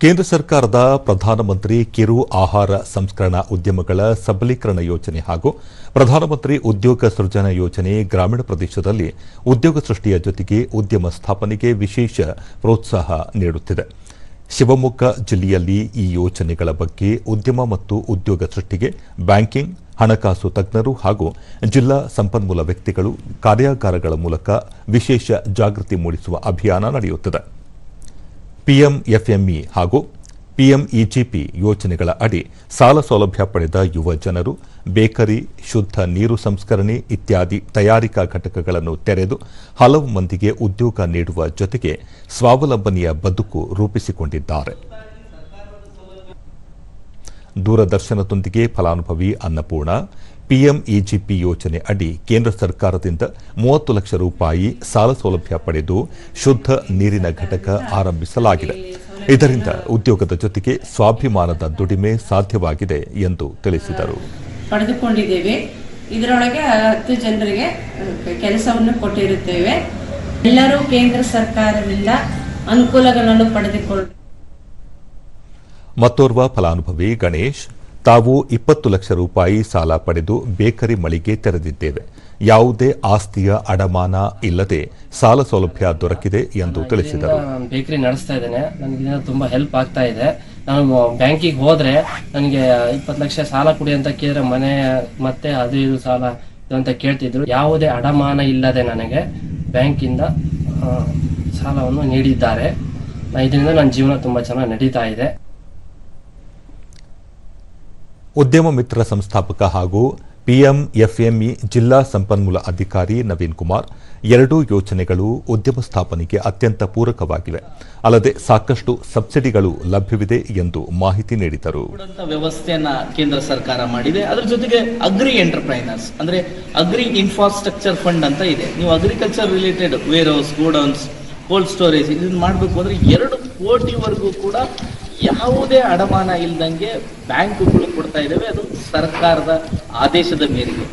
ಕೇಂದ್ರ ಸರ್ಕಾರದ ಪ್ರಧಾನಮಂತ್ರಿ ಕಿರು ಆಹಾರ ಸಂಸ್ಕರಣಾ ಉದ್ಯಮಗಳ ಸಬಲೀಕರಣ ಯೋಜನೆ ಹಾಗೂ ಪ್ರಧಾನಮಂತ್ರಿ ಉದ್ಯೋಗ ಸೃಜನ ಯೋಜನೆ ಗ್ರಾಮೀಣ ಪ್ರದೇಶದಲ್ಲಿ ಉದ್ಯೋಗ ಸೃಷ್ಟಿಯ ಜೊತೆಗೆ ಉದ್ಯಮ ಸ್ಥಾಪನೆಗೆ ವಿಶೇಷ ಪ್ರೋತ್ಸಾಹ ನೀಡುತ್ತಿದೆ. ಶಿವಮೊಗ್ಗ ಜಿಲ್ಲೆಯಲ್ಲಿ ಈ ಯೋಜನೆಗಳ ಬಗ್ಗೆ ಉದ್ಯಮ ಮತ್ತು ಉದ್ಯೋಗ ಸೃಷ್ಟಿಗೆ ಬ್ಯಾಂಕಿಂಗ್, ಹಣಕಾಸು ತಜ್ಞರು ಹಾಗೂ ಜಿಲ್ಲಾ ಸಂಪನ್ಮೂಲ ವ್ಯಕ್ತಿಗಳು ಕಾರ್ಯಾಗಾರಗಳ ಮೂಲಕ ವಿಶೇಷ ಜಾಗೃತಿ ಮೂಡಿಸುವ ಅಭಿಯಾನ ನಡೆಯುತ್ತಿದೆ. ಪಿಎಂಎಫ್ಎಂಇ ಹಾಗೂ ಪಿಎಂಇಜಿಪಿ ಯೋಜನೆಗಳ ಅಡಿ ಸಾಲ ಸೌಲಭ್ಯ ಪಡೆದ ಯುವ ಜನರು ಬೇಕರಿ, ಶುದ್ಧ ನೀರು ಸಂಸ್ಕರಣೆ ಇತ್ಯಾದಿ ತಯಾರಿಕಾ ಘಟಕಗಳನ್ನು ತೆರೆದು ಹಲವು ಮಂದಿಗೆ ಉದ್ಯೋಗ ನೀಡುವ ಜೊತೆಗೆ ಸ್ವಾವಲಂಬನೆಯ ಬದುಕು ರೂಪಿಸಿಕೊಂಡಿದ್ದಾರೆ. ದೂರದರ್ಶನದೊಂದಿಗೆ ಫಲಾನುಭವಿ ಅನ್ನಪೂರ್ಣ ಪಿಎಂಇಜಿಪಿ ಯೋಜನೆ ಅಡಿ ಕೇಂದ್ರ ಸರ್ಕಾರದಿಂದ 30 ಲಕ್ಷ ರೂಪಾಯಿ ಸಾಲ ಸೌಲಭ್ಯ ಪಡೆದು ಶುದ್ಧ ನೀರಿನ ಘಟಕ ಆರಂಭಿಸಲಾಗಿದೆ. ಇದರಿಂದ ಉದ್ಯೋಗದ ಜೊತೆಗೆ ಸ್ವಾಭಿಮಾನದ ದುಡಿಮೆ ಸಾಧ್ಯವಾಗಿದೆ ಎಂದು ತಿಳಿಸಿದರು. ಪಡೆದುಕೊಂಡಿದ್ದೇವೆ. ಇದರೊಳಗೆ 10 ಜನರಿಗೆ ಕೆಲಸವನ್ನು ಕೊಟ್ಟಿರುತ್ತೇವೆ. ಎಲ್ಲರೂ ಕೇಂದ್ರ ಸರ್ಕಾರದಿಂದ ಅನುಕೂಲಗಳನ್ನು ಪಡೆದುಕೊಳ್ಳ. ಮತ್ತೋರ್ವ ಫಲಾನುಭವಿ ಗಣೇಶ್, ತಾವು 20 ಲಕ್ಷ ರೂಪಾಯಿ ಸಾಲ ಪಡೆದು ಬೇಕರಿ ಮಳಿಗೆ ತೆರೆದಿದ್ದೇವೆ. ಯಾವುದೇ ಆಸ್ತಿಯ ಅಡಮಾನ ಇಲ್ಲದೆ ಸಾಲ ಸೌಲಭ್ಯ ದೊರಕಿದೆ ಎಂದು ತಿಳಿಸಿದರು. ಬೇಕರಿ ನಡೆಸ್ತಾ ಇದ್ದೇನೆ. ನನಗೆ ತುಂಬಾ ಹೆಲ್ಪ್ ಆಗ್ತಾ ಇದೆ. ನಾನು ಬ್ಯಾಂಕಿಗೆ ಹೋದ್ರೆ ನನಗೆ 20 ಲಕ್ಷ ಸಾಲ ಕೊಡಿ ಅಂತ ಕೇಳಿದ್ರೆ ಮನೆ ಮತ್ತೆ ಅದು ಇದು ಸಾಲ ಅಂತ ಕೇಳ್ತಿದ್ರು. ಯಾವುದೇ ಅಡಮಾನ ಇಲ್ಲದೆ ನನಗೆ ಬ್ಯಾಂಕಿಂದ ಸಾಲವನ್ನು ನೀಡಿದ್ದಾರೆ. ಇದರಿಂದ ನನ್ನ ಜೀವನ ತುಂಬಾ ಚೆನ್ನಾಗಿ ನಡೀತಾ ಇದೆ. ಉದ್ಯಮ ಮಿತ್ರ ಸಂಸ್ಥಾಪಕ ಹಾಗೂ ಪಿಎಂಎಫ್ಎಂಇ ಜಿಲ್ಲಾ ಸಂಪನ್ಮೂಲ ಅಧಿಕಾರಿ ನವೀನ್ ಕುಮಾರ್, ಎರಡೂ ಯೋಜನೆಗಳು ಉದ್ಯಮ ಸ್ಥಾಪನೆಗೆ ಅತ್ಯಂತ ಪೂರಕವಾಗಿವೆ. ಅಲ್ಲದೆ ಸಾಕಷ್ಟು ಸಬ್ಸಿಡಿಗಳು ಲಭ್ಯವಿದೆ ಎಂದು ಮಾಹಿತಿ ನೀಡಿದರು. ವ್ಯವಸ್ಥೆಯನ್ನ ಕೇಂದ್ರ ಸರ್ಕಾರ ಮಾಡಿದೆ. ಅದರ ಜೊತೆಗೆ ಅಗ್ರಿ ಎಂಟರ್ಪ್ರೈನರ್ಸ್ ಅಂದ್ರೆ ಅಗ್ರಿ ಇನ್ಫ್ರಾಸ್ಟ್ರಕ್ಚರ್ ಫಂಡ್ ಅಂತ ಇದೆ. ನೀವು agriculture related warehouse, godowns, cold storage ಇದನ್ನ ಮಾಡಬೇಕು ಅಂದ್ರೆ 2 ಕೋಟಿವರೆಗೂ ಕೂಡ ಯಾವುದೇ ಅಡಮಾನ ಇಲ್ದಂಗೆ ಬ್ಯಾಂಕುಗಳು ಕೊಡ್ತಾ ಇದ್ದಾವೆ. ಅದು ಸರ್ಕಾರದ ಆದೇಶದ ಮೇರೆಗೆ.